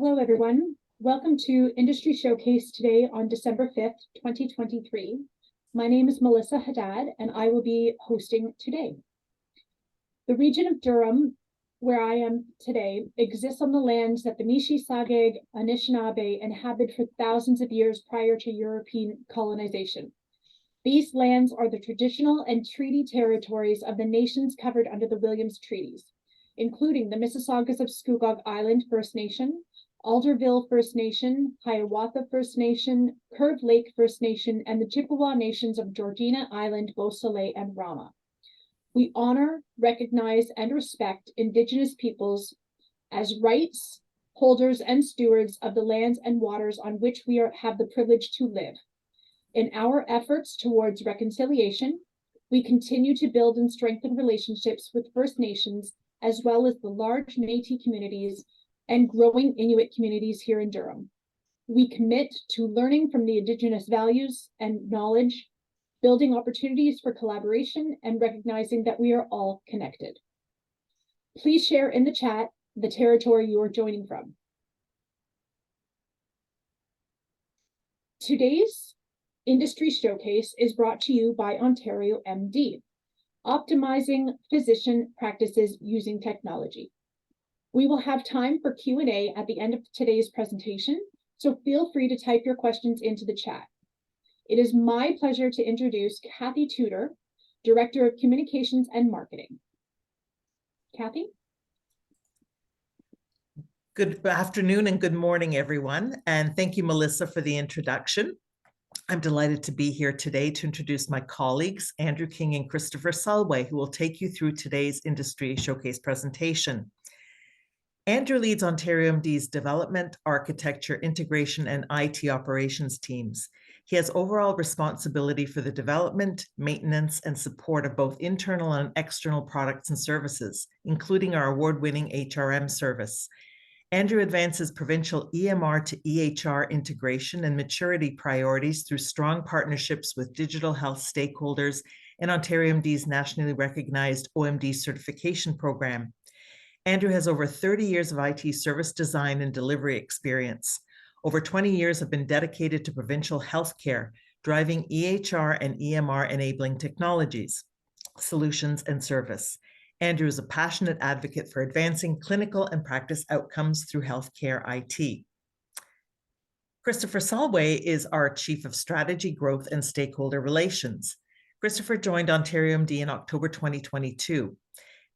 Hello, everyone. Welcome to Industry Showcase today on December 5th, 2023. My name is Melissa Haddad, and I will be hosting today. The region of Durham, where I am today, exists on the lands that the Nishi-Sageg Anishinaabe inhabited for thousands of years prior to European colonization. These lands are the traditional and treaty territories of the nations covered under the Williams Treaties, including the Mississaugas of Scugog Island First Nation, Alderville First Nation, Hiawatha First Nation, Curve Lake First Nation, and the Chippewa nations of Georgina Island, Beausoleil, and Rama. We honor, recognize, and respect Indigenous peoples as rights holders and stewards of the lands and waters on which we have the privilege to live. In our efforts towards reconciliation, we continue to build and strengthen relationships with First Nations, as well as the large Métis communities and growing Inuit communities here in Durham. We commit to learning from the Indigenous values and knowledge, building opportunities for collaboration, and recognizing that we are all connected. Please share in the chat the territory you are joining from. Today's Industry Showcase is brought to you by OntarioMD, optimizing physician practices using technology. We will have time for Q&A at the end of today's presentation, so feel free to type your questions into the chat. It is my pleasure to introduce Kathy Tudor, Director of Communications and Marketing. Kathy? Good afternoon and good morning, everyone. And thank you, Melissa, for the introduction. I'm delighted to be here today to introduce my colleagues, Andrew King and Christopher Sulway, who will take you through today's Industry Showcase presentation. Andrew leads OntarioMD's development, architecture, integration, and IT operations teams. He has overall responsibility for the development, maintenance, and support of both internal and external products and services, including our award-winning HRM service. Andrew advances provincial EMR to EHR integration and maturity priorities through strong partnerships with digital health stakeholders and OntarioMD's nationally recognized OMD certification program. Andrew has over 30 years of IT service design and delivery experience. Over 20 years have been dedicated to provincial healthcare, driving EHR and EMR enabling technologies, solutions, and service. Andrew is a passionate advocate for advancing clinical and practice outcomes through healthcare IT. Christopher Sulway is our Chief of Strategy, Growth, and Stakeholder Relations. Christopher joined OntarioMD in October 2022.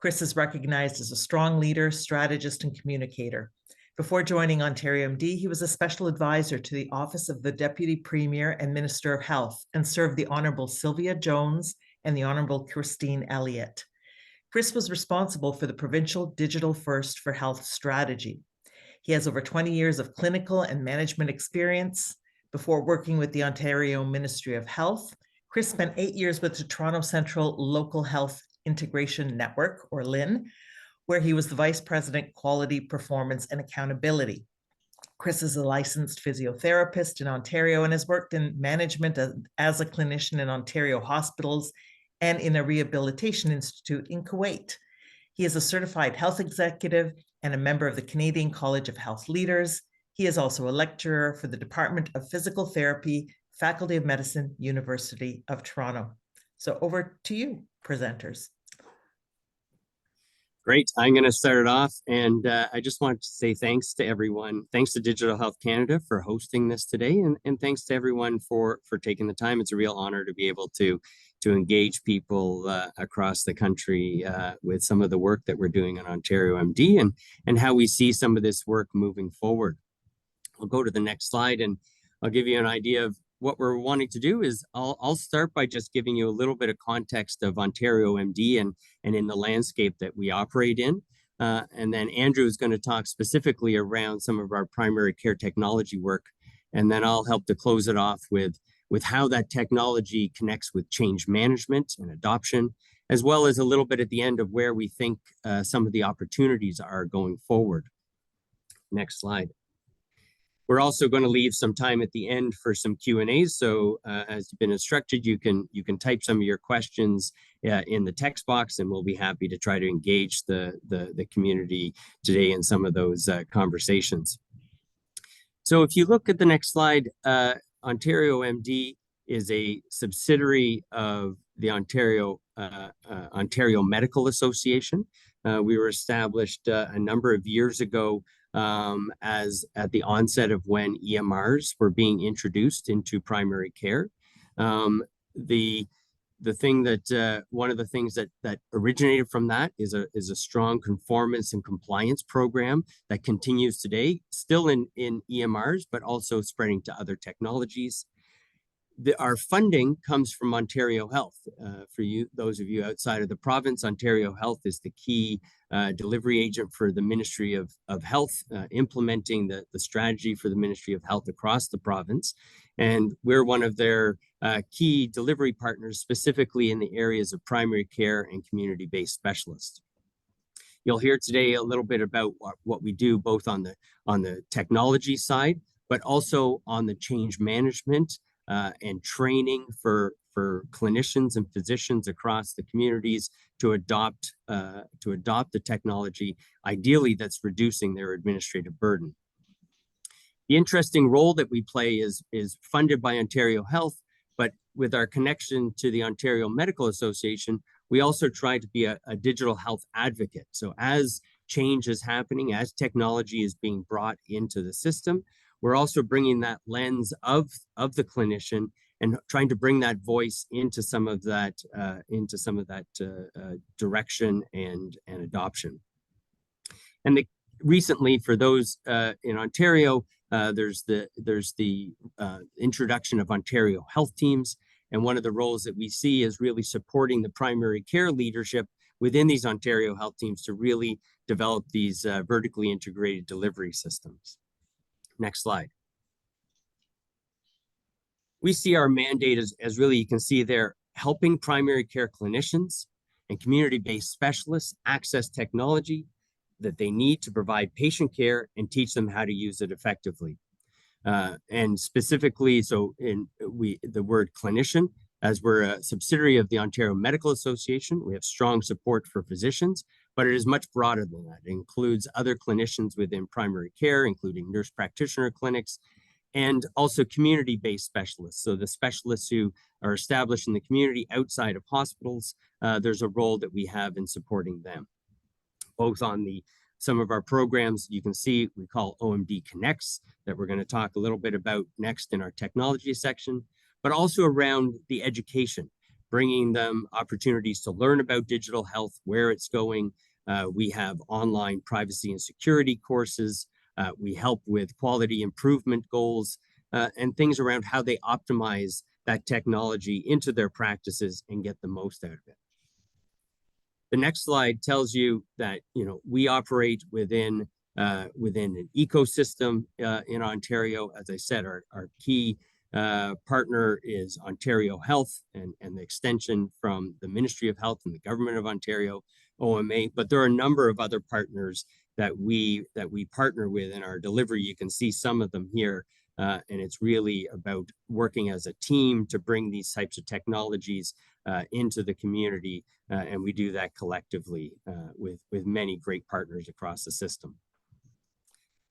Chris is recognized as a strong leader, strategist, and communicator. Before joining OntarioMD, he was a special advisor to the Office of the Deputy Premier and Minister of Health and served the Honourable Sylvia Jones and the Honourable Christine Elliott. Chris was responsible for the provincial Digital First for Health strategy. He has over 20 years of clinical and management experience. Before working with the Ontario Ministry of Health, Chris spent 8 years with the Toronto Central Local Health Integration Network, or LIN, where he was the Vice President, Quality, Performance, and Accountability. Chris is a licensed physiotherapist in Ontario and has worked in management as a clinician in Ontario hospitals and in a rehabilitation institute in Kuwait. He is a certified health executive and a member of the Canadian College of Health Leaders. He is also a lecturer for the Department of Physical Therapy, Faculty of Medicine, University of Toronto. So over to you, presenters. Great. I'm going to start it off, and I just want to say thanks to everyone. Thanks to Digital Health Canada for hosting this today, and thanks to everyone for taking the time. It's a real honor to be able to engage people across the country with some of the work that we're doing on OntarioMD and how we see some of this work moving forward. I'll go to the next slide, and I'll give you an idea of what we're wanting to do. Is I'll start by just giving you a little bit of context of OntarioMD and in the landscape that we operate in. And then Andrew is going to talk specifically around some of our primary care technology work. And then I'll help to close it off with how that technology connects with change management and adoption, as well as a little bit at the end of where we think some of the opportunities are going forward. Next slide. We're also going to leave some time at the end for some Q&As. So as you've been instructed, you can type some of your questions in the text box, and we'll be happy to try to engage the community today in some of those conversations. So if you look at the next slide, OntarioMD is a subsidiary of the Ontario Medical Association. We were established a number of years ago as at the onset of when EMRs were being introduced into primary care. The thing that one of the things that originated from that is a strong conformance and compliance program that continues today, still in EMRs, but also spreading to other technologies. Our funding comes from Ontario Health. For those of you outside of the province, Ontario Health is the key delivery agent for the Ministry of Health, implementing the strategy for the Ministry of Health across the province. And we're one of their key delivery partners, specifically in the areas of primary care and community-based specialists. You'll hear today a little bit about what we do, both on the technology side, but also on the change management and training for clinicians and physicians across the communities to adopt the technology, ideally that's reducing their administrative burden. The interesting role that we play is funded by Ontario Health, but with our connection to the Ontario Medical Association, we also try to be a digital health advocate. So as change is happening, as technology is being brought into the system, we're also bringing that lens of the clinician and trying to bring that voice into some of that direction and adoption. And recently, for those in Ontario, there's the introduction of Ontario Health Teams, and one of the roles that we see is really supporting the primary care leadership within these Ontario Health Teams to really develop these vertically integrated delivery systems. Next slide. We see our mandate as really, you can see there, helping primary care clinicians and community-based specialists access technology that they need to provide patient care and teach them how to use it effectively. And specifically, so the word clinician, as we're a subsidiary of the Ontario Medical Association, we have strong support for physicians, but it is much broader than that. It includes other clinicians within primary care, including nurse practitioner clinics, and also community-based specialists. So the specialists who are established in the community outside of hospitals, there's a role that we have in supporting them. Both on some of our programs, you can see we call OMD Connects, that we're going to talk a little bit about next in our technology section, but also around the education, bringing them opportunities to learn about digital health, where it's going. We have online privacy and security courses. We help with quality improvement goals and things around how they optimize that technology into their practices and get the most out of it. The next slide tells you that we operate within an ecosystem in Ontario. As I said, our key partner is Ontario Health and the extension from the Ministry of Health and the Government of Ontario, OMA. But there are a number of other partners that we partner with in our delivery. You can see some of them here. And it's really about working as a team to bring these types of technologies into the community. And we do that collectively with many great partners across the system.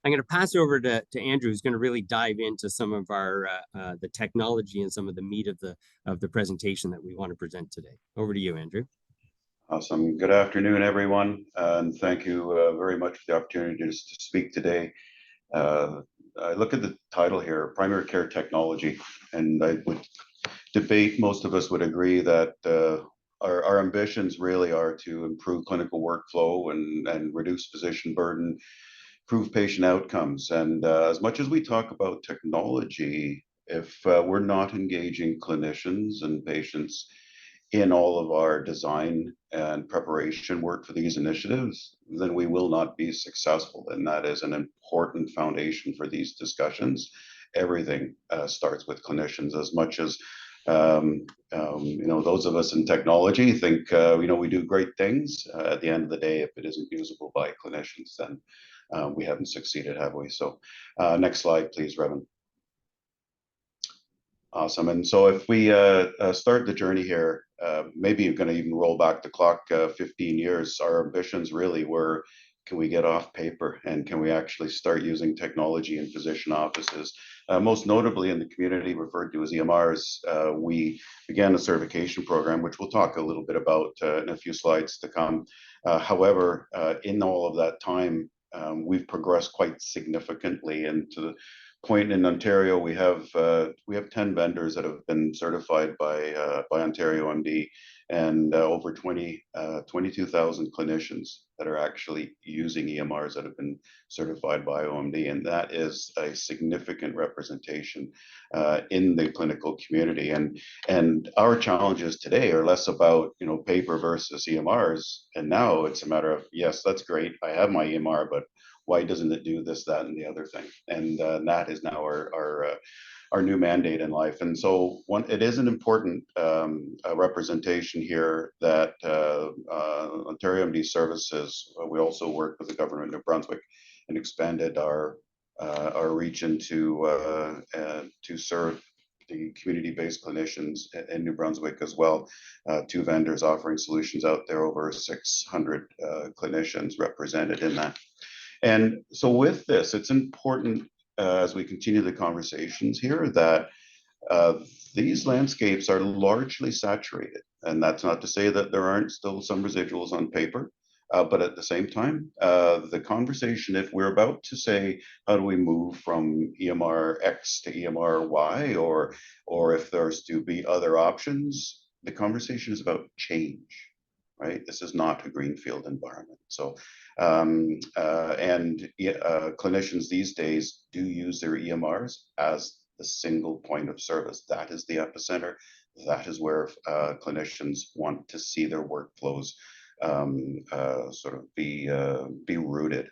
I'm going to pass over to Andrew, who's going to really dive into some of our the technology and some of the meat of the presentation that we want to present today. Over to you, Andrew. Awesome. Good afternoon, everyone, and thank you very much for the opportunity to speak today. I look at the title here, Primary Care Technology, and I would debate, most of us would agree that our ambitions really are to improve clinical workflow and reduce physician burden, improve patient outcomes. And as much as we talk about technology, if we're not engaging clinicians and patients in all of our design and preparation work for these initiatives, then we will not be successful. And that is an important foundation for these discussions. Everything starts with clinicians. As much as those of us in technology think we do great things, at the end of the day, if it isn't usable by clinicians, then we haven't succeeded, have we? So next slide, please, Revan. Awesome. And so if we start the journey here, maybe you're going to even roll back the clock 15 years. Our ambitions really were can we get off paper, and can we actually start using technology in physician offices? Most notably in the community referred to as EMRs, we began a certification program, which we'll talk a little bit about in a few slides to come. However, in all of that time, we've progressed quite significantly, and to the point in Ontario, we have 10 vendors that have been certified by OntarioMD, and over 22,000 clinicians that are actually using EMRs that have been certified by OMD, and that is a significant representation in the clinical community. And our challenges today are less about paper versus EMRs, and now it's a matter of, yes, that's great, I have my EMR, but why doesn't it do this, that, and the other thing? And that is now our new mandate in life. And so it is an important representation here that OntarioMD services. We also work with the government of Brunswick and expanded our region to serve the community-based clinicians in New Brunswick as well. 2 vendors offering solutions out there, over 600 clinicians represented in that. And so with this, it's important as we continue the conversations here that these landscapes are largely saturated. And that's not to say that there aren't still some residuals on paper, but at the same time, the conversation, if we're about to say, how do we move from EMR X to EMR Y, or if there's to be other options, the conversation is about change. Right? This is not a greenfield environment. So, clinicians these days do use their EMRs as the single point of service. That is the epicenter. That is where clinicians want to see their workflows sort of be rooted.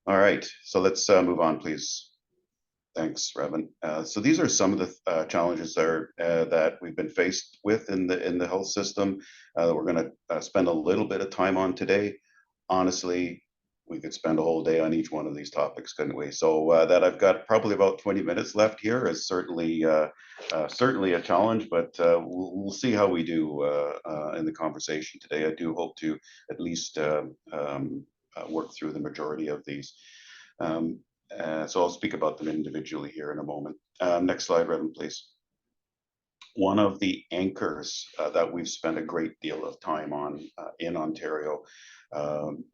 All right, so let's move on, please. Thanks, Revan. So these are some of the challenges that we've been faced with in the health system that we're going to spend a little bit of time on today. Honestly, we could spend a whole day on each one of these topics, couldn't we? So that I've got probably about 20 minutes left here is certainly a challenge, but we'll see how we do in the conversation today. I do hope to at least work through the majority of these. So I'll speak about them individually here in a moment. Next slide, Revan, please. One of the anchors that we've spent a great deal of time on in Ontario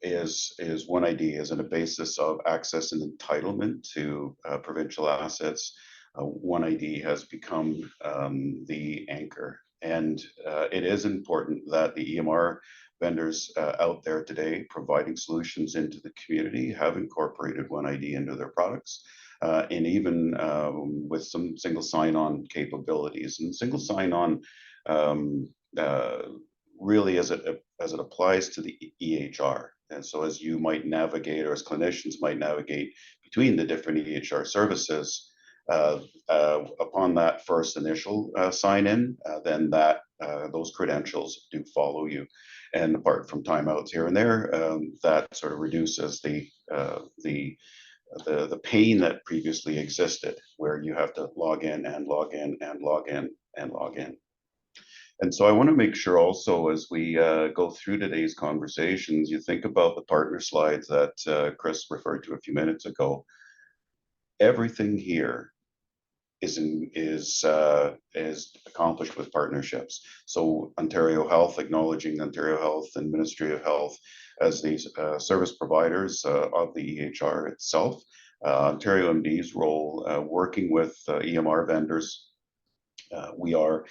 is OneID as a basis of access and entitlement to provincial assets. OneID has become the anchor, and it is important that the EMR vendors out there today providing solutions into the community have incorporated OneID into their products, and even with some single sign-on capabilities. And single sign-on really as it applies to the EHR. And so as you might navigate, or as clinicians might navigate between the different EHR services, upon that first initial sign-in, then those credentials do follow you. And apart from timeouts here and there, that sort of reduces the pain that previously existed, where you have to log in and log in and log in and log in. And so I want to make sure also, as we go through today's conversations, you think about the partner slides that Chris referred to a few minutes ago. Everything here is accomplished with partnerships. So Ontario Health, acknowledging Ontario Health and Ministry of Health as these service providers of the EHR itself. OntarioMD's role working with EMR vendors. We are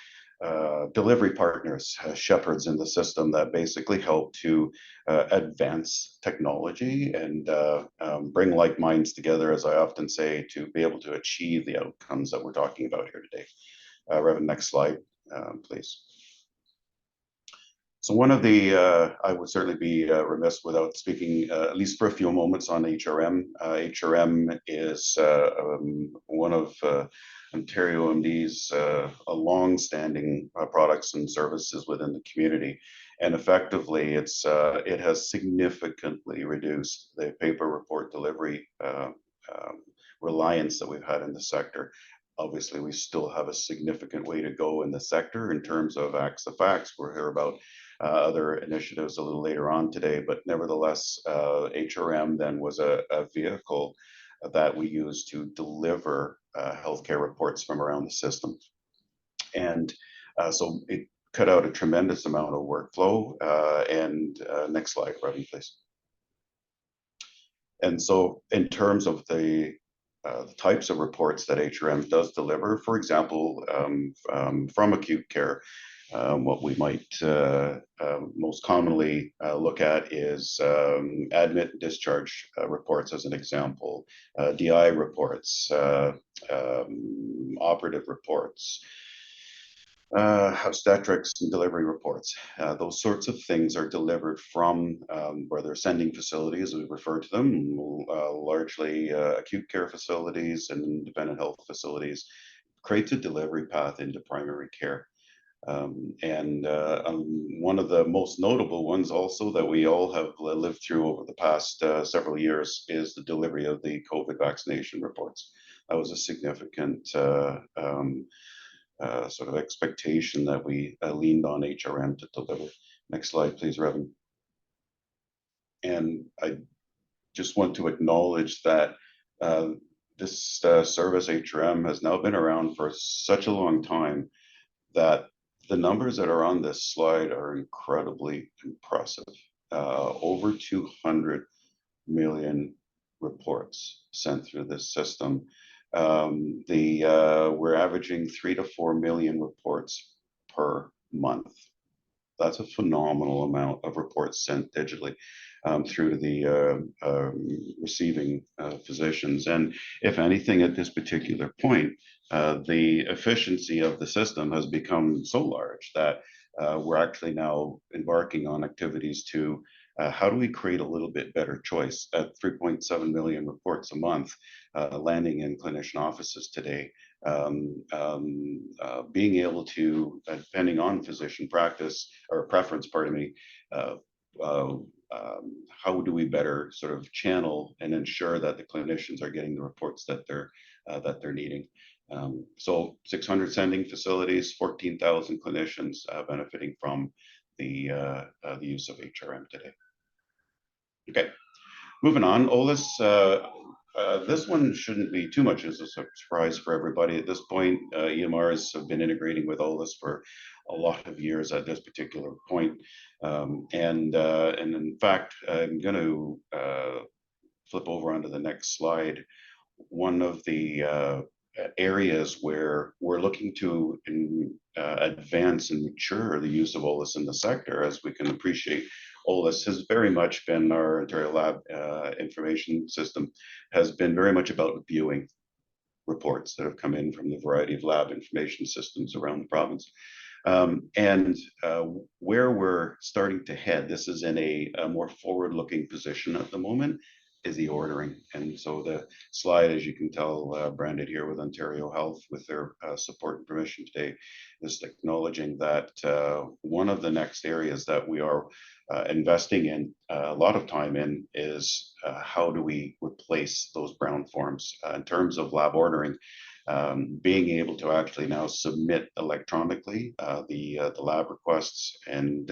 delivery partners, shepherds in the system that basically help to advance technology and bring like minds together, as I often say, to be able to achieve the outcomes that we're talking about here today. Revan, next slide, please. So one of the, I would certainly be remiss without speaking at least for a few moments on HRM. HRM is one of OntarioMD's long-standing products and services within the community, and effectively, it has significantly reduced the paper report delivery reliance that we've had in the sector. Obviously, we still have a significant way to go in the sector in terms of ACTS the facts. We'll hear about other initiatives a little later on today, but nevertheless, HRM then was a vehicle that we used to deliver healthcare reports from around the system. And so it cut out a tremendous amount of workflow. Next slide, Ravi, please. And so in terms of the types of reports that HRM does deliver, for example, from acute care, what we might most commonly look at is admit and discharge reports as an example, DI reports, operative reports, obstetrics and delivery reports. Those sorts of things are delivered from where they're sending facilities, we refer to them, largely acute care facilities and independent health facilities, creates a delivery path into primary care. One of the most notable ones also that we all have lived through over the past several years is the delivery of the COVID vaccination reports. That was a significant sort of expectation that we leaned on HRM to deliver. Next slide, please, Revan. And I just want to acknowledge that this service, HRM, has now been around for such a long time that the numbers that are on this slide are incredibly impressive. Over 200 million reports sent through this system. We're averaging 3 to 4 million reports per month. That's a phenomenal amount of reports sent digitally through the receiving physicians. And if anything, at this particular point, the efficiency of the system has become so large that we're actually now embarking on activities to how do we create a little bit better choice at 3.7 million reports a month landing in clinician offices today. Being able to, depending on physician practice or preference, pardon me, how do we better sort of channel and ensure that the clinicians are getting the reports that they're needing? So 600 sending facilities, 14,000 clinicians benefiting from the use of HRM today. Okay, moving on, OLIS. This one shouldn't be too much as a surprise for everybody at this point. EMRs have been integrating with OLIS for a lot of years at this particular point. And in fact, I'm going to flip over onto the next slide. One of the areas where we're looking to advance and mature the use of OLIS in the sector, as we can appreciate, OLIS has very much been, our Ontario Lab information system has been very much about viewing reports that have come in from the variety of lab information systems around the province. Where we're starting to head, this is in a more forward-looking position at the moment, is the ordering. And so the slide, as you can tell, branded here with Ontario Health with their support and permission today, is acknowledging that one of the next areas that we are investing in a lot of time in is how do we replace those brown forms in terms of lab ordering. Being able to actually now submit electronically the lab requests and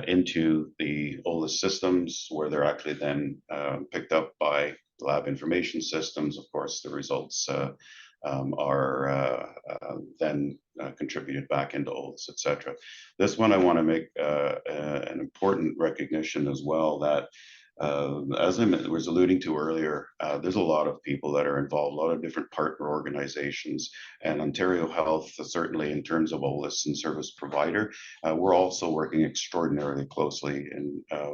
into the OLIS systems, where they're actually then picked up by lab information systems. Of course, the results are then contributed back into OLIS, etc. This one I want to make an important recognition as well, that as I was alluding to earlier, there's a lot of people that are involved, a lot of different partner organizations, and Ontario Health, certainly in terms of OLIS and service provider, we're also working extraordinarily closely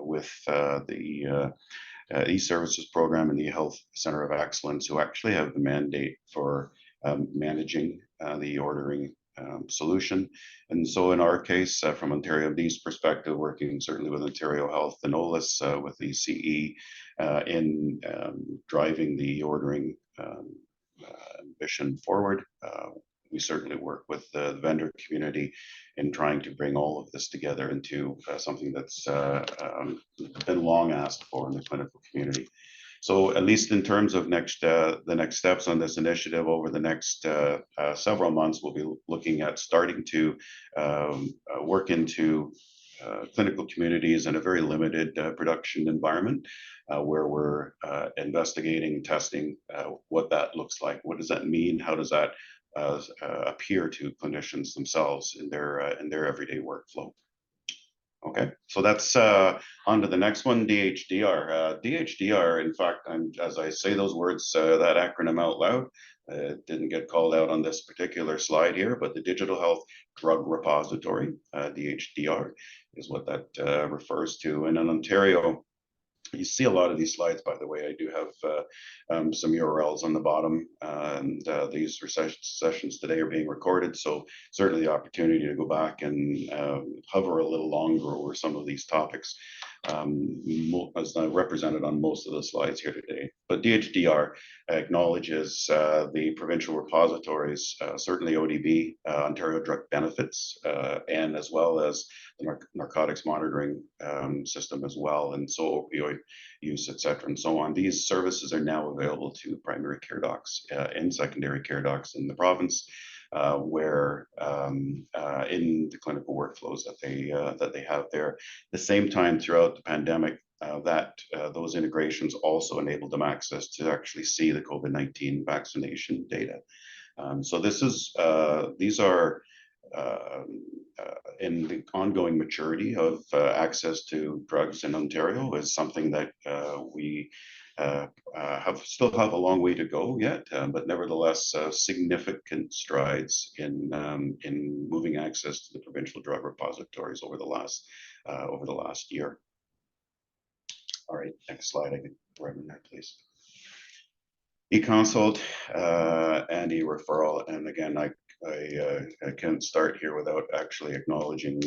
with the e-services program and the Health Center of Excellence, who actually have the mandate for managing the ordering solution. And so in our case, from OntarioMD's perspective, working certainly with Ontario Health and OLIS with the CE in driving the ordering ambition forward. We certainly work with the vendor community in trying to bring all of this together into something that's been long asked for in the clinical community. So at least in terms of the next steps on this initiative over the next several months, we'll be looking at starting to work into clinical communities in a very limited production environment where we're investigating, testing what that looks like. What does that mean? How does that appear to clinicians themselves in their everyday workflow? Okay, so that's on to the next one, DHDR. DHDR, in fact, as I say those words, that acronym out loud, didn't get called out on this particular slide here, but the Digital Health Drug Repository, DHDR, is what that refers to. And in Ontario, you see a lot of these slides, by the way. I do have some URLs on the bottom, and these sessions today are being recorded. So certainly the opportunity to go back and hover a little longer over some of these topics as represented on most of the slides here today. But DHDR acknowledges the provincial repositories, certainly ODB, Ontario Drug Benefits, and as well as the narcotics monitoring system as well, and so opioid use, et cetera, and so on. These services are now available to primary care docs and secondary care docs in the province, where in the clinical workflows that they have there. At the same time, throughout the pandemic, those integrations also enabled them access to actually see the COVID-19 vaccination data. So these are in the ongoing maturity of access to drugs in Ontario is something that we still have a long way to go yet, but nevertheless significant strides in moving access to the provincial drug repositories over the last year. All right, next slide. I can write in there, please. E-consult and e-referral, and again, I can't start here without actually acknowledging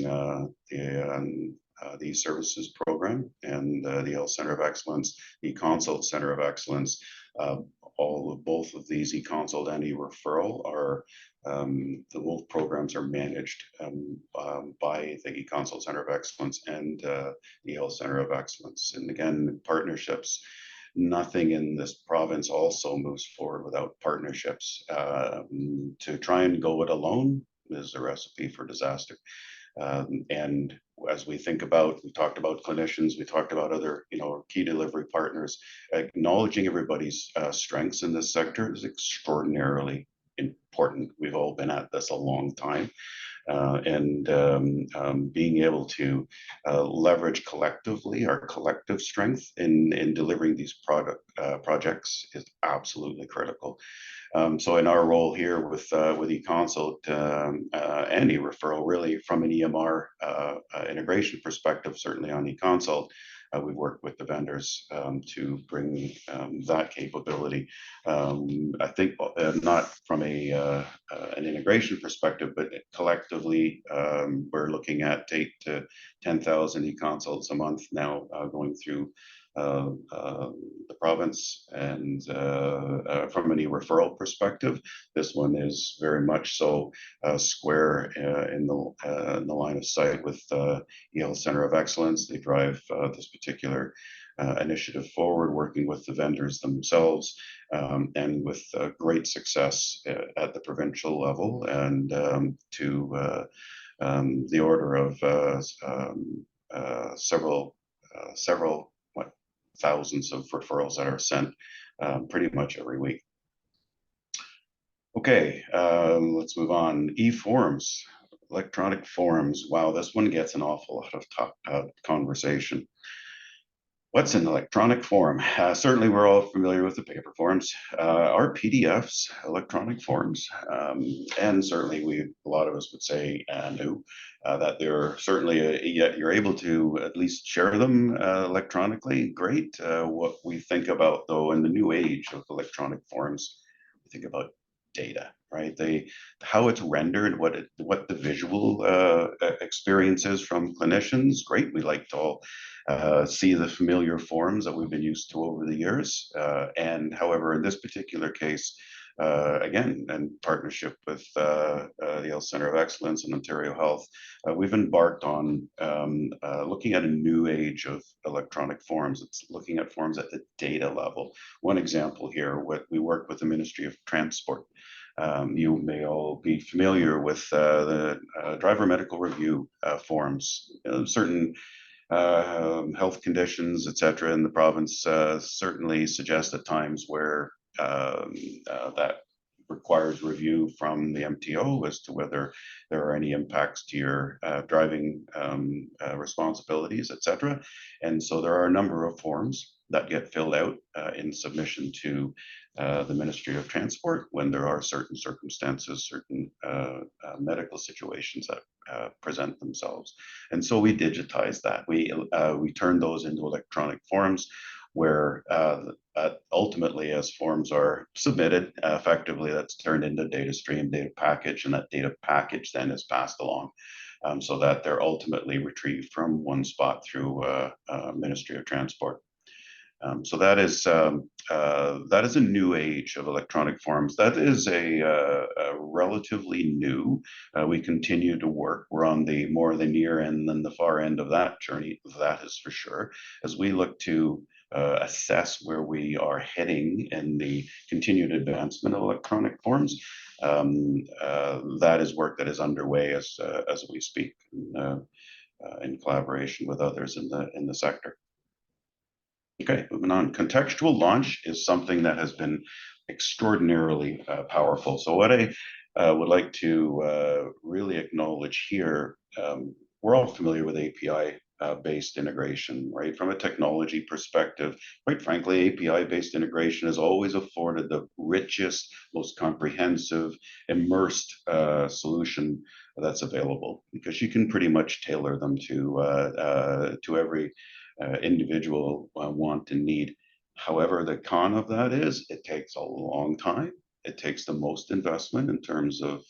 the services program and the Health Center of Excellence, the E-consult Center of Excellence. Both of these, e-consult and e-referral, are both programs are managed by the E-consult Center of Excellence and the Health Center of Excellence. And again, partnerships. Nothing in this province also moves forward without partnerships. To try and go it alone is a recipe for disaster. And as we think about, we talked about clinicians, we talked about other, key delivery partners, acknowledging everybody's strengths in this sector is extraordinarily important. We've all been at this a long time. And being able to leverage collectively our collective strength in delivering these projects is absolutely critical. So in our role here with e-consult and e-referral, really from an EMR integration perspective, certainly on e-consult, we've worked with the vendors to bring that capability. I think not from an integration perspective, but collectively, we're looking at 8,000 to 10,000 e-consults a month now going through the province. And from an e-referral perspective, this one is very much so square in the line of sight with Health Center of Excellence. They drive this particular initiative forward, working with the vendors themselves, and with great success at the provincial level, and to the order of several thousands of referrals that are sent pretty much every week. Okay, let's move on. E-forms, electronic forms. Wow, this one gets an awful lot of conversation. What's an electronic form? Certainly, we're all familiar with the paper forms. Are PDFs electronic forms? And certainly, a lot of us would say no, that they're certainly, yet you're able to at least share them electronically. Great. What we think about, though, in the new age of electronic forms, we think about data, right? How it's rendered, what the visual experience is from clinicians. Great. We like to all see the familiar forms that we've been used to over the years. And however, in this particular case, again, in partnership with the Health Center of Excellence and Ontario Health, we've embarked on looking at a new age of electronic forms. It's looking at forms at the data level. One example here, we work with the Ministry of Transport. You may all be familiar with the driver medical review forms. Certain health conditions, etc., in the province certainly suggest at times where that requires review from the MTO as to whether there are any impacts to your driving responsibilities, etc. And so there are a number of forms that get filled out in submission to the Ministry of Transport when there are certain circumstances, certain medical situations that present themselves. And so we digitize that. We turn those into electronic forms where ultimately, as forms are submitted, effectively that's turned into data stream, data package, and that data package then is passed along so that they're ultimately retrieved from one spot through Ministry of Transport. So that is a new age of electronic forms. That is a relatively new. We continue to work. We're on the more the near end than the far end of that journey. That is for sure. As we look to assess where we are heading in the continued advancement of electronic forms, that is work that is underway as we speak, in collaboration with others in the sector. Okay, moving on. Contextual launch is something that has been extraordinarily powerful. So what I would like to really acknowledge here, we're all familiar with API based integration, right? From a technology perspective, quite frankly, API-based integration has always afforded the richest, most comprehensive, immersed solution that's available, because you can pretty much tailor them to every individual want and need. However, the con of that is it takes a long time. It takes the most investment in terms of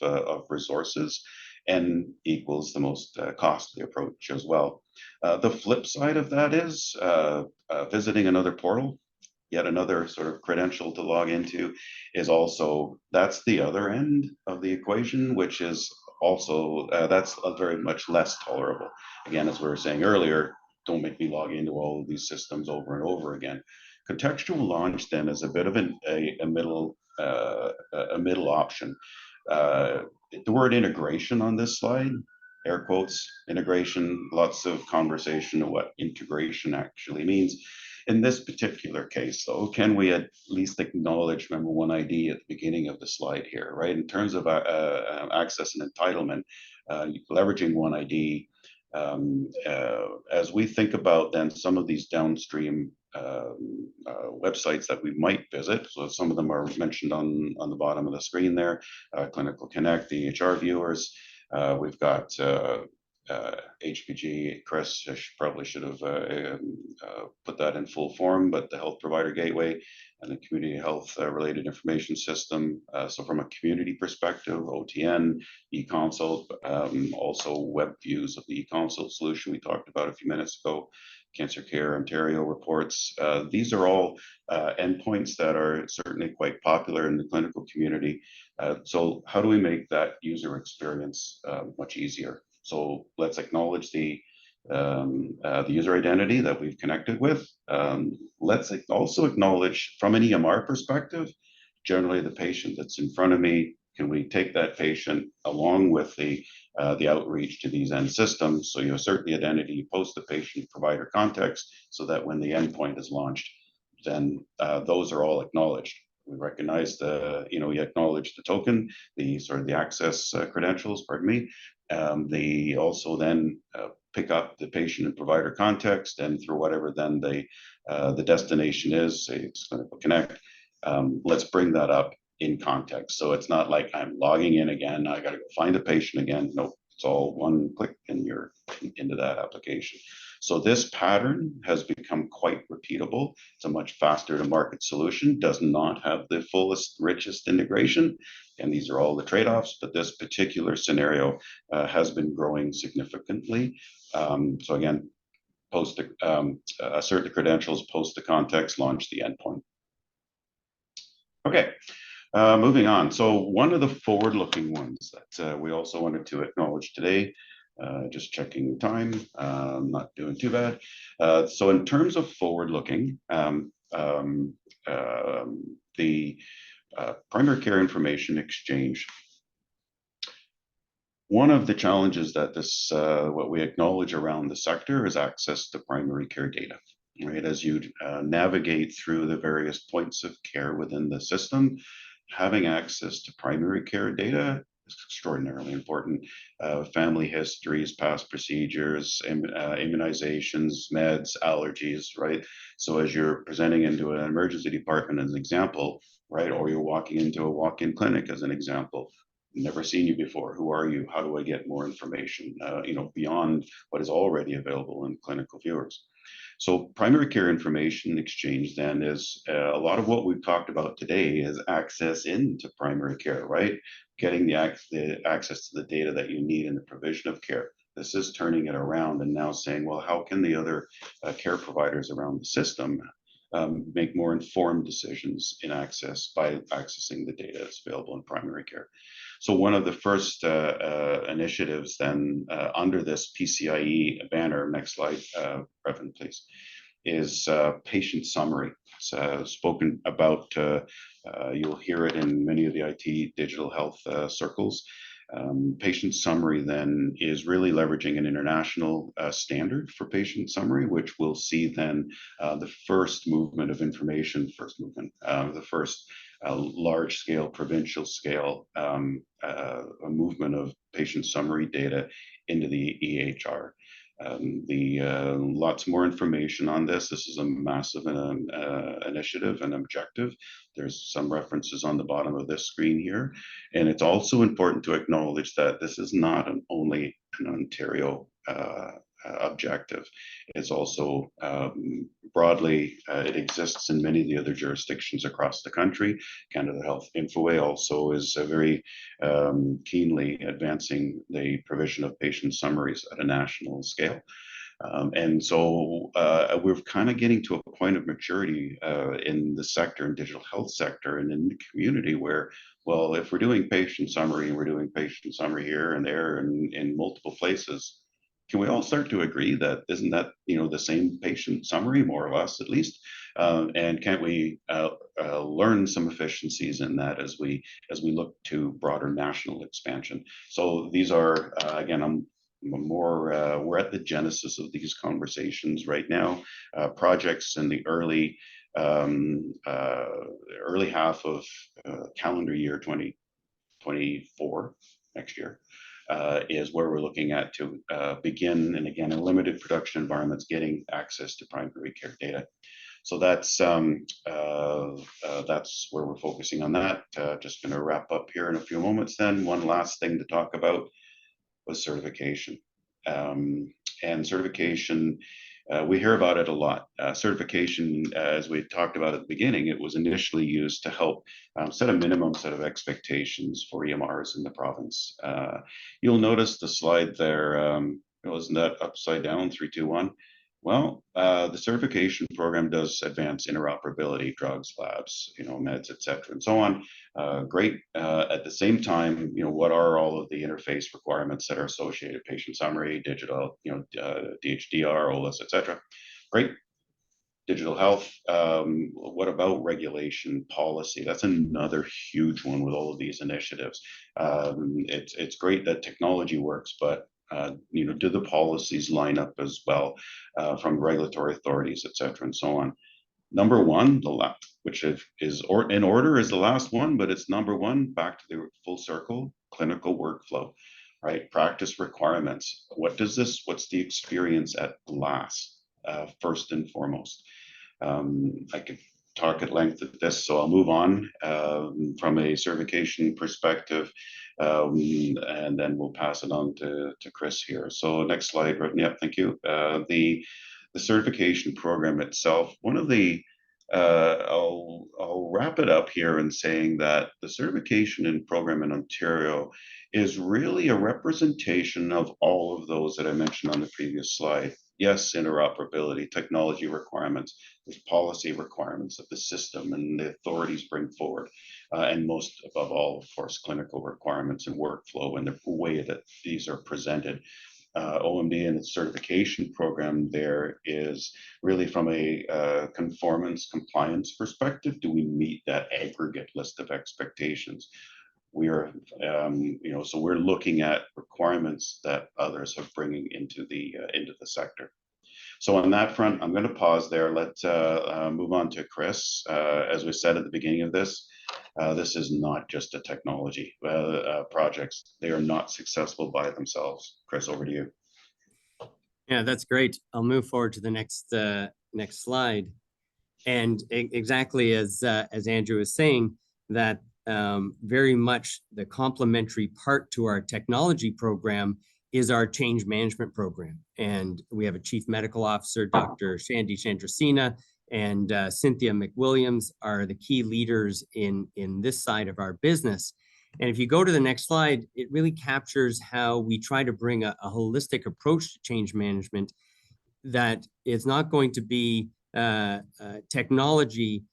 resources, and equals the most costly approach as well. The flip side of that is visiting another portal, yet another sort of credential to log into, is also, that's the other end of the equation, which is also, that's very much less tolerable. Again, as we were saying earlier, don't make me log into all of these systems over and over again. Contextual launch then is a bit of a middle option. The word integration on this slide, air quotes, integration, lots of conversation of what integration actually means. In this particular case, though, can we at least acknowledge Member One ID at the beginning of the slide here, right? In terms of access and entitlement, leveraging One ID, as we think about then some of these downstream websites that we might visit, so some of them are mentioned on the bottom of the screen there, Clinical Connect, the EHR viewers, we've got HPG, Chris probably should have put that in full form, but the Health Provider Gateway and the Community Health Related Information System. So from a community perspective, OTN, eConsult, also web views of the eConsult solution we talked about a few minutes ago, Cancer Care Ontario reports. These are all endpoints that are certainly quite popular in the clinical community. So how do we make that user experience much easier? So let's acknowledge the user identity that we've connected with. Let's also acknowledge from an EMR perspective, generally the patient that's in front of me, can we take that patient along with the outreach to these end systems? So you assert the identity, you post the patient provider context, so that when the endpoint is launched, then those are all acknowledged. We recognize we acknowledge the token, the sort of the access credentials, pardon me. They also then pick up the patient and provider context, and through whatever then the destination is, say it's Clinical Connect, let's bring that up in context. So it's not like I'm logging in again, I got to go find a patient again. Nope, it's all one click and you're into that application. So this pattern has become quite repeatable. It's a much faster to market solution, does not have the fullest, richest integration. And these are all the trade-offs, but this particular scenario has been growing significantly. So again, assert the credentials, post the context, launch the endpoint. Okay. Moving on. So one of the forward-looking ones that we also wanted to acknowledge today, just checking the time, not doing too bad. So in terms of forward-looking, the primary care information exchange. One of the challenges that this, what we acknowledge around the sector is access to primary care data, right? As you navigate through the various points of care within the system, having access to primary care data is extraordinarily important. Family histories, past procedures, immunizations, meds, allergies, right? So as you're presenting into an emergency department as an example, right? Or you're walking into a walk-in clinic as an example, never seen you before. Who are you? How do I get more information, beyond what is already available in clinical viewers? So primary care information exchange then is a lot of what we've talked about today is access into primary care, right? Getting the access to the data that you need in the provision of care. This is turning it around and now saying, well, how can the other care providers around the system make more informed decisions in access by accessing the data that's available in primary care? So one of the first initiatives then under this PCIe banner, next slide, Reverend, please, is patient summary. It's spoken about, you'll hear it in many of the IT digital health circles. Patient summary then is really leveraging an international standard for patient summary, which will see then the first movement of information, the first large scale, provincial scale a movement of patient summary data into the EHR. Lots more information on this. This is a massive initiative and objective. There's some references on the bottom of this screen here. And it's also important to acknowledge that this is not only an Ontario objective. It's also broadly, it exists in many of the other jurisdictions across the country. Canada Health Infoway also is very keenly advancing the provision of patient summaries at a national scale. And so we're kind of getting to a point of maturity in the sector, in digital health sector, and in the community where, well, if we're doing patient summary and we're doing patient summary here and there and in multiple places, can we all start to agree that isn't that the same patient summary, more or less, at least? And can't we learn some efficiencies in that as we look to broader national expansion? So these are again, we're at the genesis of these conversations right now. Projects in the early half of calendar year 2024, next year. Is where we're looking at to begin, and again, in limited production environments, getting access to primary care data. So that's where we're focusing on that. Just going to wrap up here in a few moments. Then one last thing to talk about was certification. And certification, we hear about it a lot. Certification, as we talked about at the beginning, it was initially used to help set a minimum set of expectations for EMRs in the province. You'll notice the slide there, isn't that upside down, 3, 2, 1? Well, the certification program does advance interoperability, drugs, labs, meds, et cetera, and so on. Great. At the same time, what are all of the interface requirements that are associated? Patient summary, digital, DHDR, OLS, et cetera. Great. Digital health. What about regulation policy? That's another huge one with all of these initiatives. It's great that technology works, but do the policies line up as well from regulatory authorities, et cetera, and so on? Number one, which is in order, is the last one, but it's number one, back to the full circle, clinical workflow, right? Practice requirements. What's the experience at GLAS, first and foremost? I could talk at length at this, so I'll move on from a certification perspective, and then we'll pass it on to Chris here. So next slide, yep, thank you. The certification program itself, one of the, I'll wrap it up here in saying that the certification program in Ontario is really a representation of all of those that I mentioned on the previous slide. Yes, interoperability, technology requirements, there's policy requirements of the system and the authorities bring forward. And most above all, of course, clinical requirements and workflow and the way that these are presented. OMD and its certification program there is really from a conformance compliance perspective. Do we meet that aggregate list of expectations? We are, so we're looking at requirements that others are bringing into the sector. So on that front, I'm going to pause there. Let's move on to Chris. As we said at the beginning of this is not just a technology projects. They are not successful by themselves. Chris, over to you. Yeah, that's great. I'll move forward to the next slide. And exactly as Andrew was saying, that very much the complementary part to our technology program is our change management program. And we have a chief medical officer, Dr. Shandy Chandrasena, and Cynthia McWilliams are the key leaders in this side of our business. And if you go to the next slide, it really captures how we try to bring a holistic approach to change management, that it's not going to be technology.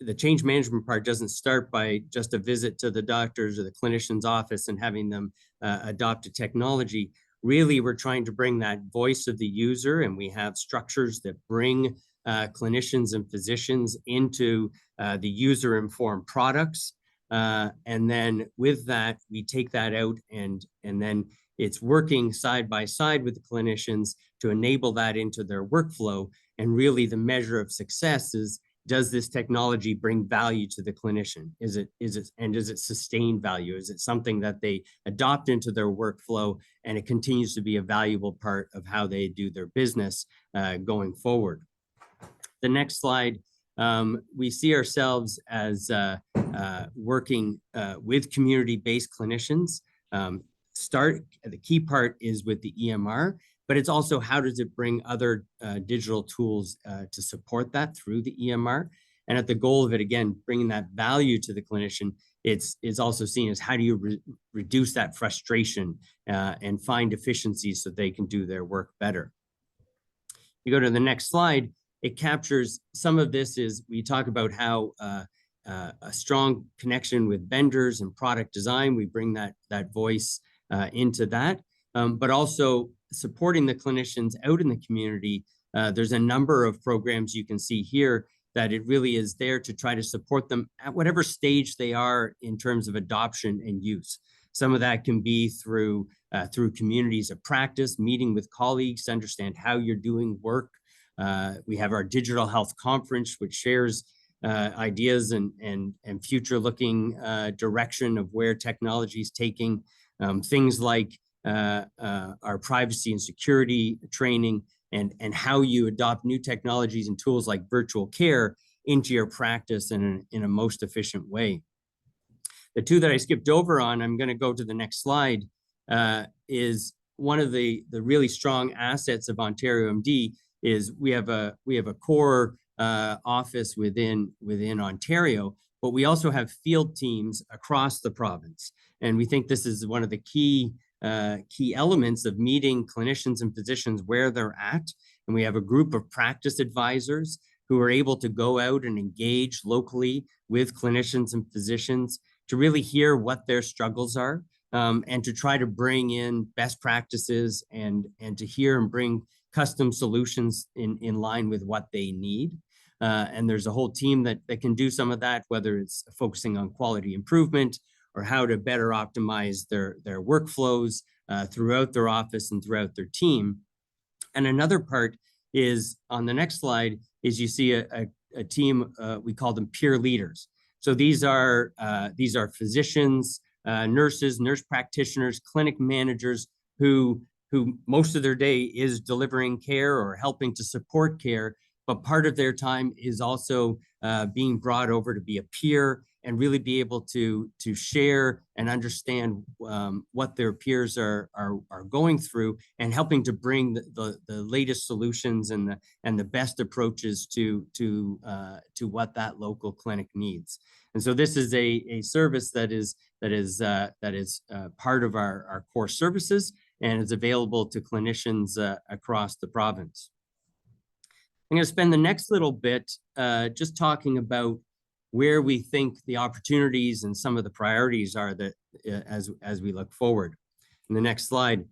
The change management part doesn't start by just a visit to the doctor's or the clinician's office and having them adopt a technology. Really, we're trying to bring that voice of the user, and we have structures that bring clinicians and physicians into the user-informed products. And then with that, we take that out and then it's working side by side with the clinicians to enable that into their workflow. And really the measure of success is, does this technology bring value to the clinician? Is it sustain value? Is it something that they adopt into their workflow and it continues to be a valuable part of how they do their business going forward? The next slide, we see ourselves as working with community-based clinicians. The key part is with the EMR, but it's also how does it bring other digital tools to support that through the EMR. And at the goal of it, again, bringing that value to the clinician, it's also seen as how do you reduce that frustration and find efficiencies so they can do their work better. You go to the next slide, it captures some of this. Is we talk about how a strong connection with vendors and product design, we bring that voice into that, but also supporting the clinicians out in the community. There's a number of programs you can see here that it really is there to try to support them at whatever stage they are in terms of adoption and use. Some of that can be through communities of practice, meeting with colleagues to understand how you're doing work. We have our digital health conference, which shares ideas and future-looking direction of where technology is taking. Things like our privacy and security training and how you adopt new technologies and tools like virtual care into your practice in a most efficient way. The two that I skipped over on, I'm going to go to the next slide, is one of the really strong assets of OntarioMD is we have a core office within Ontario, but we also have field teams across the province. And we think this is one of the key elements of meeting clinicians and physicians where they're at. And we have a group of practice advisors who are able to go out and engage locally with clinicians and physicians to really hear what their struggles are, and to try to bring in best practices and to hear and bring custom solutions in line with what they need. And there's a whole team that can do some of that, whether it's focusing on quality improvement or how to better optimize their workflows throughout their office and throughout their team. And another part is on the next slide is you see a team, we call them peer leaders. So these are physicians, nurses, nurse practitioners, clinic managers who most of their day is delivering care or helping to support care, but part of their time is also being brought over to be a peer and really be able to share and understand what their peers are going through and helping to bring the latest solutions and the best approaches to what that local clinic needs. And so this is a service that is part of our core services. and is available to clinicians across the province. I'm going to spend the next little bit just talking about where we think the opportunities and some of the priorities are that as we look forward. In the next slide,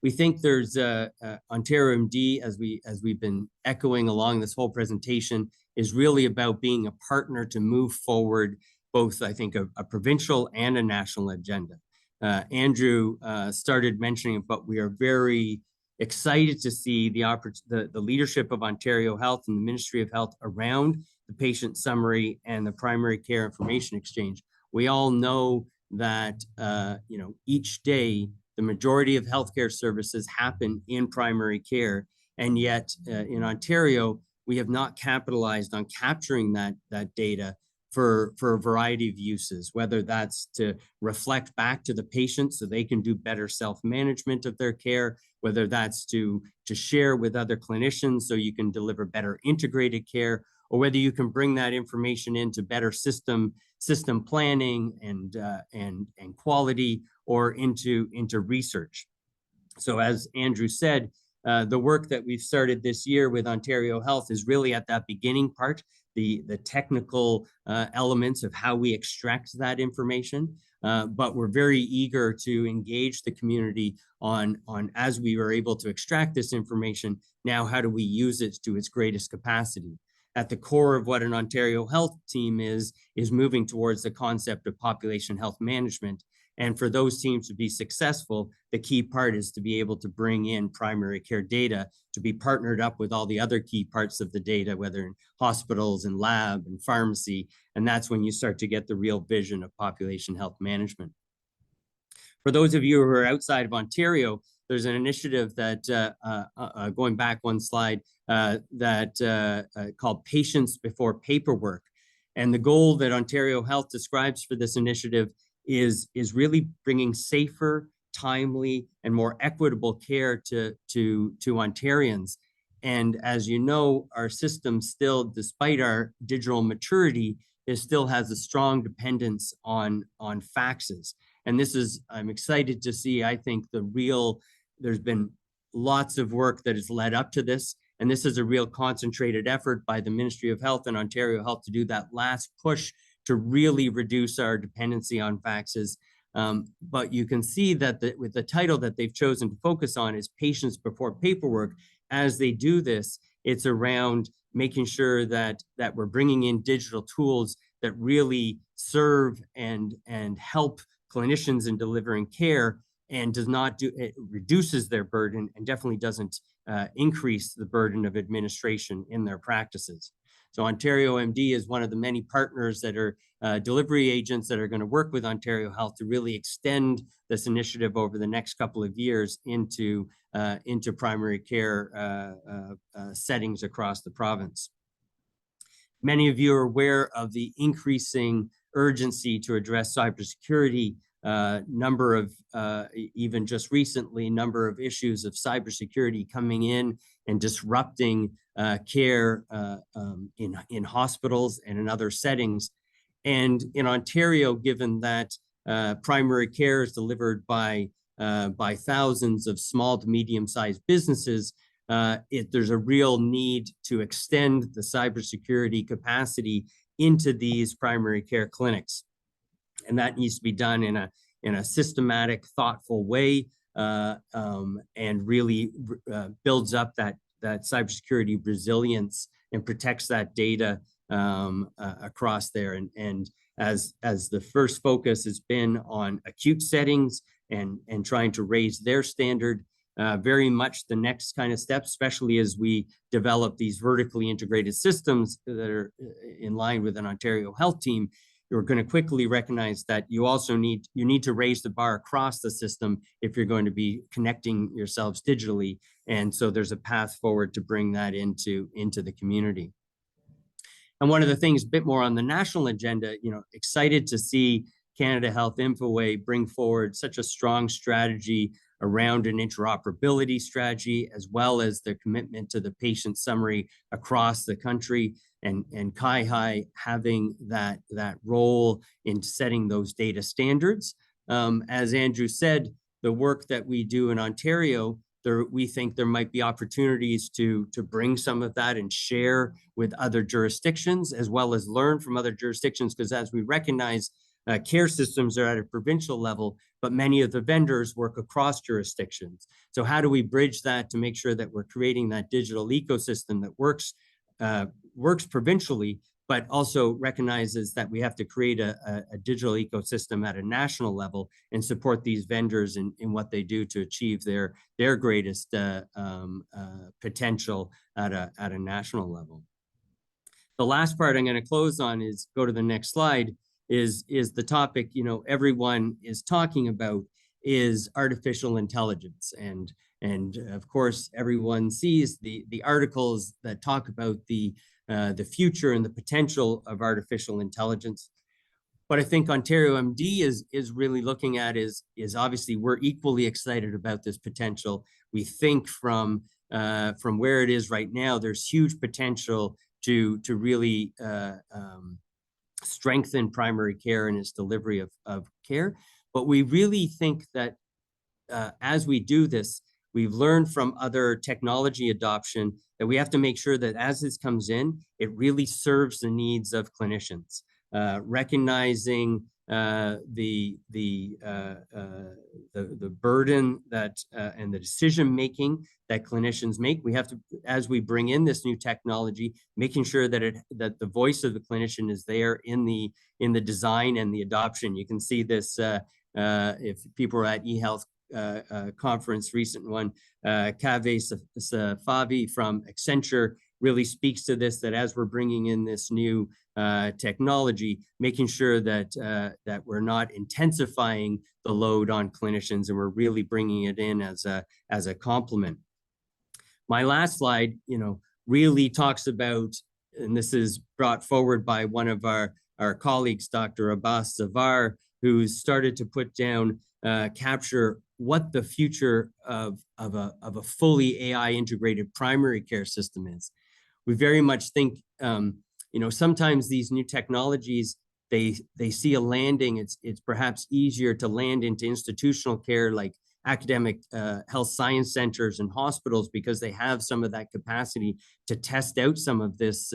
we think there's OntarioMD, as we've been echoing along this whole presentation, is really about being a partner to move forward both, I think, a provincial and a national agenda. Andrew started mentioning it, but we are very excited to see the leadership of Ontario Health and the Ministry of Health around the patient summary and the primary care information exchange. We all know that each day the majority of healthcare services happen in primary care, and yet in Ontario we have not capitalized on capturing that data for a variety of uses, whether that's to reflect back to the patient so they can do better self-management of their care, whether that's to share with other clinicians so you can deliver better integrated care, or whether you can bring that information into better system planning and quality, or into research. So as Andrew said, the work that we've started this year with Ontario Health is really at that beginning part, the technical elements of how we extract that information. But we're very eager to engage the community on as we were able to extract this information, now how do we use it to its greatest capacity? At the core of what an Ontario Health team is moving towards the concept of population health management. And for those teams to be successful, the key part is to be able to bring in primary care data, to be partnered up with all the other key parts of the data, whether in hospitals and lab and pharmacy. And that's when you start to get the real vision of population health management. For those of you who are outside of Ontario, there's an initiative that, going back one slide, called Patients Before Paperwork. And the goal that Ontario Health describes for this initiative is really bringing safer, timely, and more equitable care to Ontarians. And as you know, our system still, despite our digital maturity, it still has a strong dependence on faxes. And this is, I'm excited to see, I think there's been lots of work that has led up to this. And this is a real concentrated effort by the Ministry of Health and Ontario Health to do that last push to really reduce our dependency on faxes. But you can see that with the title that they've chosen to focus on is Patients Before Paperwork. As they do this, it's around making sure that we're bringing in digital tools that really serve and help clinicians in delivering care, and it reduces their burden and definitely doesn't increase the burden of administration in their practices. So OntarioMD is one of the many partners that are delivery agents that are going to work with Ontario Health to really extend this initiative over the next couple of years into primary care settings across the province. Many of you are aware of the increasing urgency to address cybersecurity. Even just recently, number of issues of cybersecurity coming in and disrupting care in hospitals and in other settings. And in Ontario, given that primary care is delivered by thousands of small to medium-sized businesses, there's a real need to extend the cybersecurity capacity into these primary care clinics. And that needs to be done in a systematic, thoughtful way, and really builds up that cybersecurity resilience and protects that data across there. And as the first focus has been on acute settings and trying to raise their standard, very much the next kind of step, especially as we develop these vertically integrated systems that are in line with an Ontario Health team, you're going to quickly recognize that you also need to raise the bar across the system if you're going to be connecting yourselves digitally. And so there's a path forward to bring that into the community. And one of the things a bit more on the national agenda, excited to see Canada Health Infoway bring forward such a strong strategy around an interoperability strategy, as well as their commitment to the patient summary across the country, and CIHI having that role in setting those data standards. As Andrew said, the work that we do in Ontario, we think there might be opportunities to bring some of that and share with other jurisdictions, as well as learn from other jurisdictions, because as we recognize, care systems are at a provincial level, but many of the vendors work across jurisdictions. So how do we bridge that to make sure that we're creating that digital ecosystem that works provincially, but also recognizes that we have to create a digital ecosystem at a national level and support these vendors in what they do to achieve their greatest potential at a national level. The last part I'm going to close on is, go to the next slide, is the topic, you know, everyone is talking about, is artificial intelligence. And of course, everyone sees the articles that talk about the future and the potential of artificial intelligence. But I think OntarioMD is really looking at is obviously we're equally excited about this potential. We think from where it is right now, there's huge potential to really strengthen primary care and its delivery of care. But we really think that as we do this, we've learned from other technology adoption that we have to make sure that as this comes in, it really serves the needs of clinicians, recognizing the burden that and the decision making that clinicians make. We have to, as we bring in this new technology, making sure that that the voice of the clinician is there in the design and the adoption. You can see this if people are at eHealth conference, recent one, Kaveh Safavi from Accenture really speaks to this, that as we're bringing in this new technology, making sure that that we're not intensifying the load on clinicians and we're really bringing it in as a complement. My last slide, you know, really talks about, and this is brought forward by one of our colleagues, Dr. Abbas Zavar, who's started to put down, capture what the future of a fully AI integrated primary care system is. We very much think, you know, sometimes these new technologies, they see a landing. It's perhaps easier to land into institutional care like academic health science centers and hospitals, because they have some of that capacity to test out some of this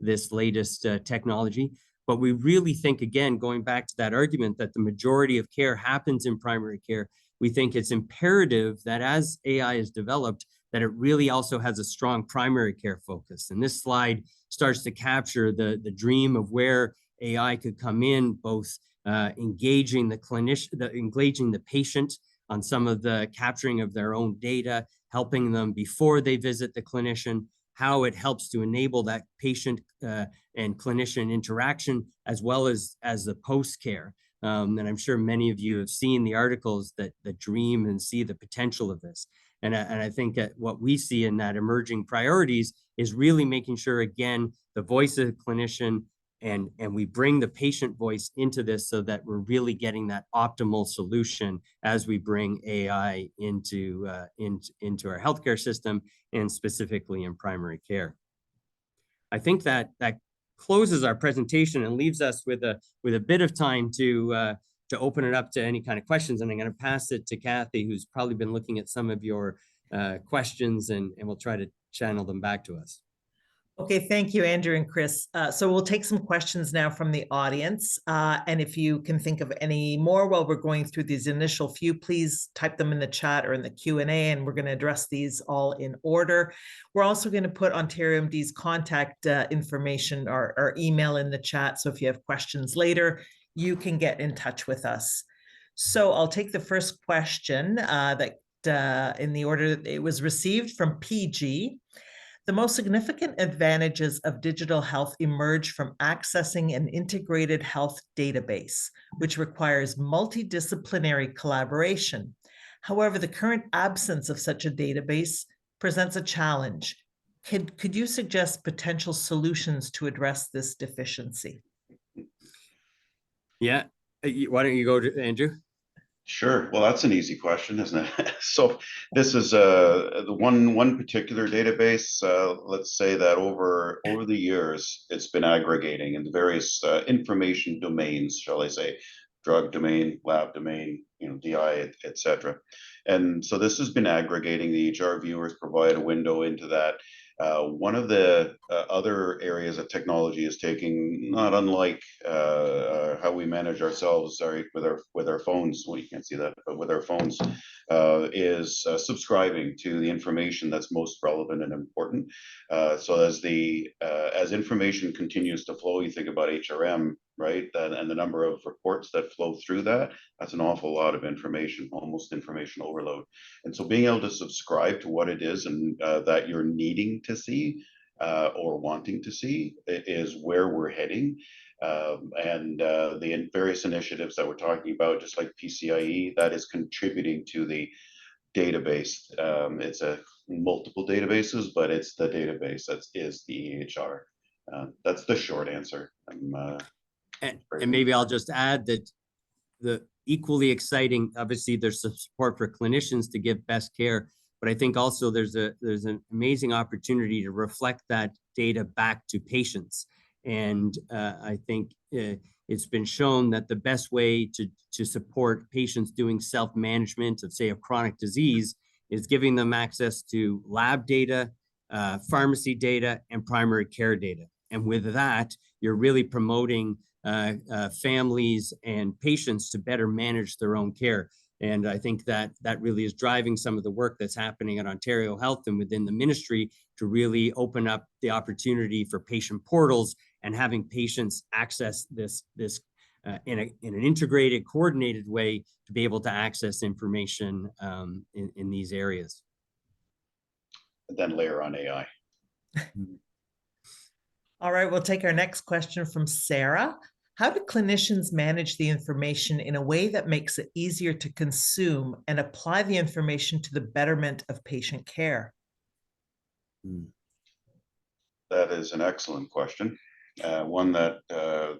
this latest technology. But we really think, again, going back to that argument that the majority of care happens in primary care, we think it's imperative that as AI is developed, that it really also has a strong primary care focus. And this slide starts to capture the dream of where AI could come in, both engaging the clinician, engaging the patient on some of the capturing of their own data, helping them before they visit the clinician, how it helps to enable that patient and clinician interaction, as well as the post-care. And I'm sure many of you have seen the articles that dream and see the potential of this. And I think that what we see in that emerging priorities is really making sure, again, the voice of the clinician and we bring the patient voice into this so that we're really getting that optimal solution as we bring AI into our healthcare system, and specifically in primary care. I think that closes our presentation and leaves us with a bit of time to open it up to any kind of questions. And I'm going to pass it to Kathy, who's probably been looking at some of your questions, and we'll try to channel them back to us. Okay, thank you, Andrew and Chris. So we'll take some questions now from the audience. And if you can think of any more while we're going through these initial few, please type them in the chat or in the Q&A, and we're going to address these all in order. We're also going to put OntarioMD's contact information or email in the chat. So if you have questions later, you can get in touch with us. So I'll take the first question that in the order that it was received from PG. The most significant advantages of digital health emerge from accessing an integrated health database, which requires multidisciplinary collaboration. However, the current absence of such a database presents a challenge. Could you suggest potential solutions to address this deficiency? Yeah, why don't you go to Andrew? Sure. Well, that's an easy question, isn't it? So this is the one particular database. Let's say that over the years, it's been aggregating in the various information domains, shall I say, drug domain, lab domain, DI, et cetera. And so this has been aggregating. The EHR viewers provide a window into that. One of the other areas that technology is taking, not unlike how we manage ourselves, with our phones. Well, you can't see that, but with our phones, is subscribing to the information that's most relevant and important. So as information continues to flow, you think about HRM, right? And the number of reports that flow through that's an awful lot of information, almost information overload. And so being able to subscribe to what it is and that you're needing to see or wanting to see is where we're heading. And the various initiatives that we're talking about, just like PCIe, that is contributing to the database. It's multiple databases, but it's the database that is the EHR. That's the short answer. And maybe I'll just add that the equally exciting, obviously there's some support for clinicians to give best care, but I think also there's an amazing opportunity to reflect that data back to patients. And I think it's been shown that the best way to support patients doing self-management of, say, a chronic disease is giving them access to lab data, pharmacy data, and primary care data. And with that, you're really promoting families and patients to better manage their own care. And I think that really is driving some of the work that's happening at Ontario Health and within the ministry to really open up the opportunity for patient portals and having patients access this in an integrated, coordinated way to be able to access information in these areas. And then layer on AI. All right, we'll take our next question from Sarah. How do clinicians manage the information in a way that makes it easier to consume and apply the information to the betterment of patient care? That is an excellent question. One that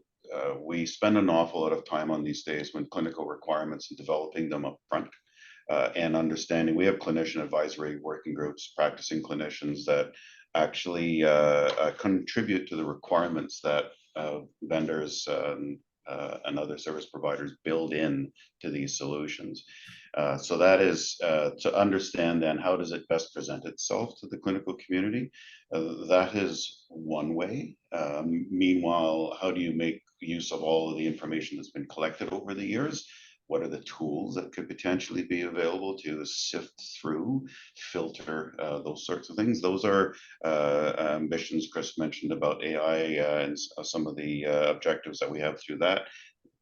we spend an awful lot of time on these days when clinical requirements and developing them up front and understanding. We have clinician advisory working groups, practicing clinicians that actually contribute to the requirements that vendors and other service providers build in to these solutions. So that is to understand then how does it best present itself to the clinical community. That is one way. Meanwhile, how do you make use of all of the information that's been collected over the years? What are the tools that could potentially be available to sift through, filter, those sorts of things? Those are ambitions Chris mentioned about AI and some of the objectives that we have through that,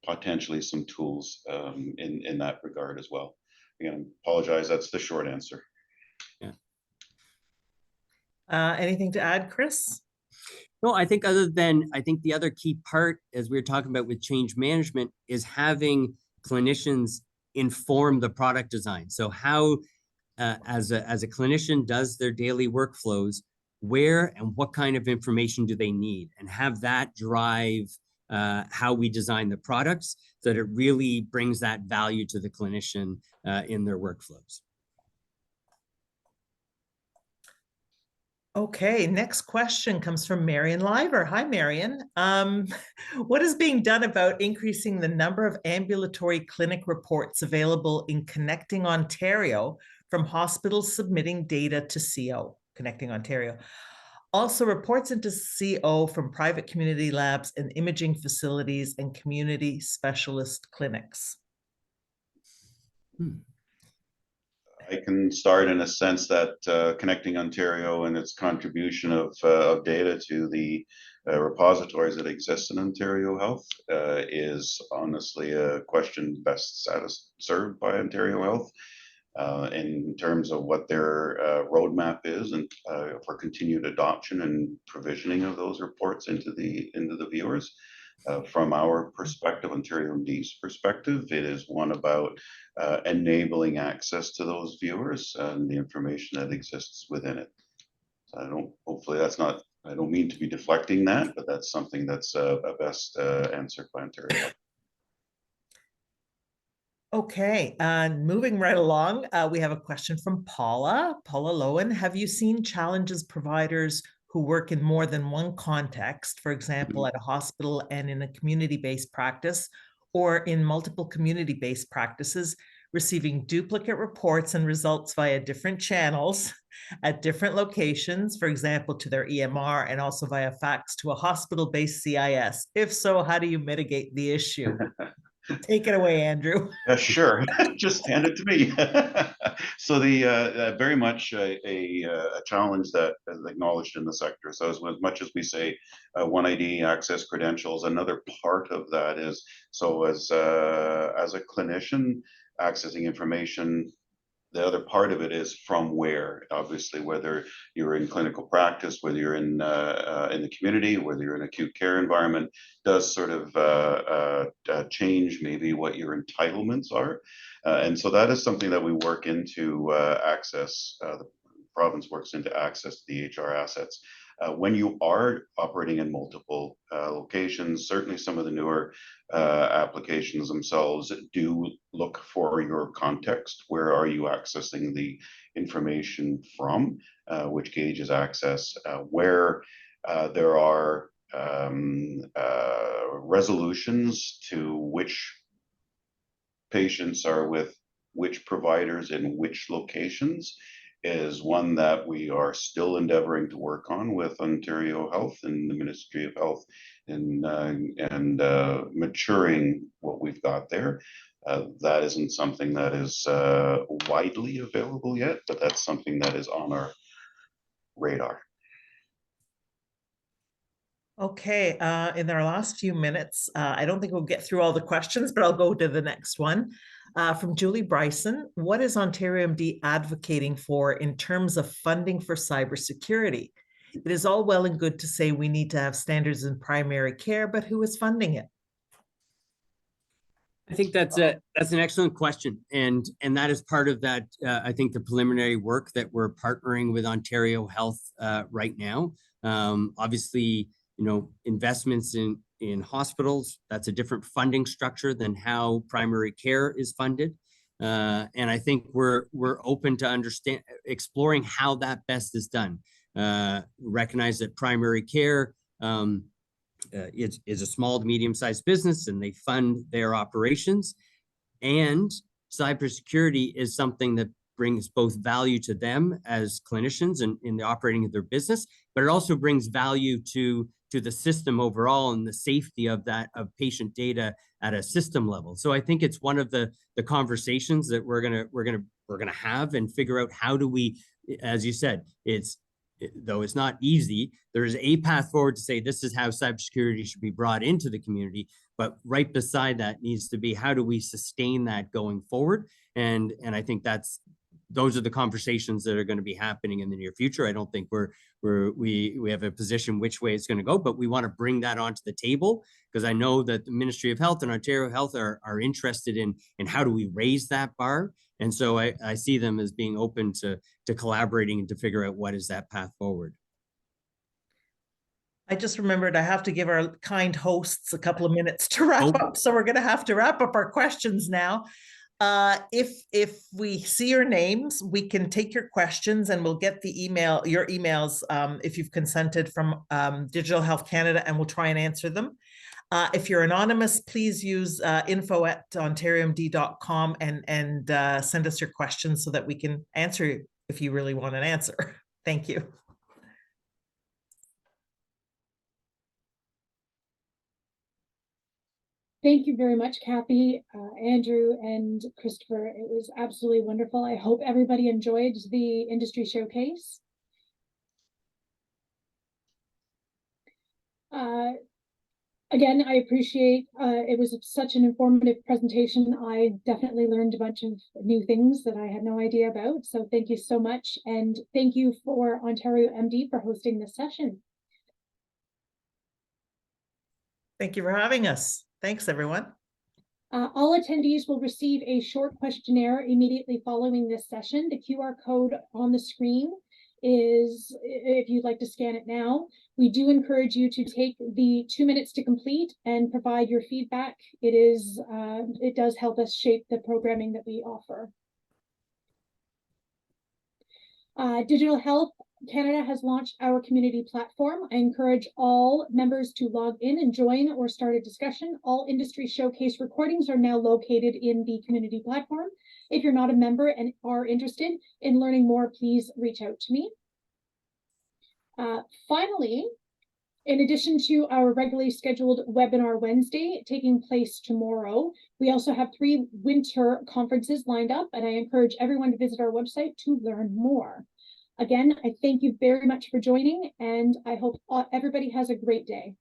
potentially some tools in that regard as well. Again, apologize, that's the short answer. Yeah. Anything to add, Chris? No, I think the other key part, as we were talking about with change management, is having clinicians inform the product design. So how, as a clinician does their daily workflows, where and what kind of information do they need, and have that drive how we design the products so that it really brings that value to the clinician in their workflows. Okay, next question comes from Marion Liver. Hi, Marion. What is being done about increasing the number of ambulatory clinic reports available in Connecting Ontario from hospitals submitting data to CO, Connecting Ontario? Also, reports into CO from private community labs and imaging facilities and community specialist clinics. I can start in a sense that Connecting Ontario and its contribution of data to the repositories that exist in Ontario Health is honestly a question best served by Ontario Health in terms of what their roadmap is and for continued adoption and provisioning of those reports into the viewers. From our perspective, OntarioMD's perspective, it is one about enabling access to those viewers and the information that exists within it. So I don't mean to be deflecting that, but that's something that's a best answered by Ontario. Okay, moving right along, we have a question from Paula Lowen. Have you seen challenges providers who work in more than one context, for example, at a hospital and in a community-based practice, or in multiple community-based practices, receiving duplicate reports and results via different channels at different locations, for example, to their EMR and also via fax to a hospital-based CIS? If so, how do you mitigate the issue? Take it away, Andrew. Sure, just hand it to me. So the very much a challenge that is acknowledged in the sector. So as much as we say One ID, access credentials, another part of that is, so as a clinician accessing information, the other part of it is from where, obviously, whether you're in clinical practice, whether you're in the community, whether you're in acute care environment, does sort of change maybe what your entitlements are. And so that is something that we work into access, the province works into access to the EHR assets. When you are operating in multiple locations, certainly some of the newer applications themselves do look for your context. Where are you accessing the information from? Which gauges access? Where there are resolutions to which patients are with which providers in which locations is one that we are still endeavoring to work on with Ontario Health and the Ministry of Health, and maturing what we've got there. That isn't something that is widely available yet, but that's something that is on our radar. Okay, in our last few minutes, I don't think we'll get through all the questions, but I'll go to the next one. From Julie Bryson, what is OntarioMD advocating for in terms of funding for cybersecurity? It is all well and good to say we need to have standards in primary care, but who is funding it? I think that's an excellent question, and that is part of that. I think the preliminary work that we're partnering with Ontario Health right now. Obviously, investments in hospitals, that's a different funding structure than how primary care is funded. And I think we're open to exploring how that best is done. Recognize that primary care is a small to medium-sized business, and they fund their operations. And cybersecurity is something that brings both value to them as clinicians and in the operating of their business, but it also brings value to the system overall and the safety of patient data at a system level. So I think it's one of the conversations that we're gonna have and figure out how do we, as you said, though it's not easy, there's a path forward to say this is how cybersecurity should be brought into the community. But right beside that needs to be how do we sustain that going forward? And I think those are the conversations that are going to be happening in the near future. I don't think we have a position which way it's going to go, but we want to bring that onto the table because I know that the Ministry of Health and Ontario Health are interested in how do we raise that bar. And so I see them as being open to collaborating and to figure out what is that path forward. I just remembered I have to give our kind hosts a couple of minutes to wrap up. So we're going to have to wrap up our questions now. If we see your names, we can take your questions and we'll get your emails if you've consented from Digital Health Canada, and we'll try and answer them. If you're anonymous, please use info@ontariomd.com and send us your questions so that we can answer you if you really want an answer. Thank you. Thank you very much, Kathy, Andrew, and Christopher. It was absolutely wonderful. I hope everybody enjoyed the industry showcase. Again, I appreciate it was such an informative presentation. I definitely learned a bunch of new things that I had no idea about. So thank you so much. And thank you for OntarioMD for hosting this session. Thank you for having us. Thanks, everyone. All attendees will receive a short questionnaire immediately following this session. The QR code on the screen is, if you'd like to scan it now. We do encourage you to take the 2 minutes to complete and provide your feedback. It does help us shape the programming that we offer. Digital Health Canada has launched our community platform. I encourage all members to log in and join or start a discussion. All industry showcase recordings are now located in the community platform. If you're not a member and are interested in learning more, please reach out to me. Finally, in addition to our regularly scheduled webinar Wednesday taking place tomorrow, we also have 3 winter conferences lined up, and I encourage everyone to visit our website to learn more. Again, I thank you very much for joining, and I hope everybody has a great day.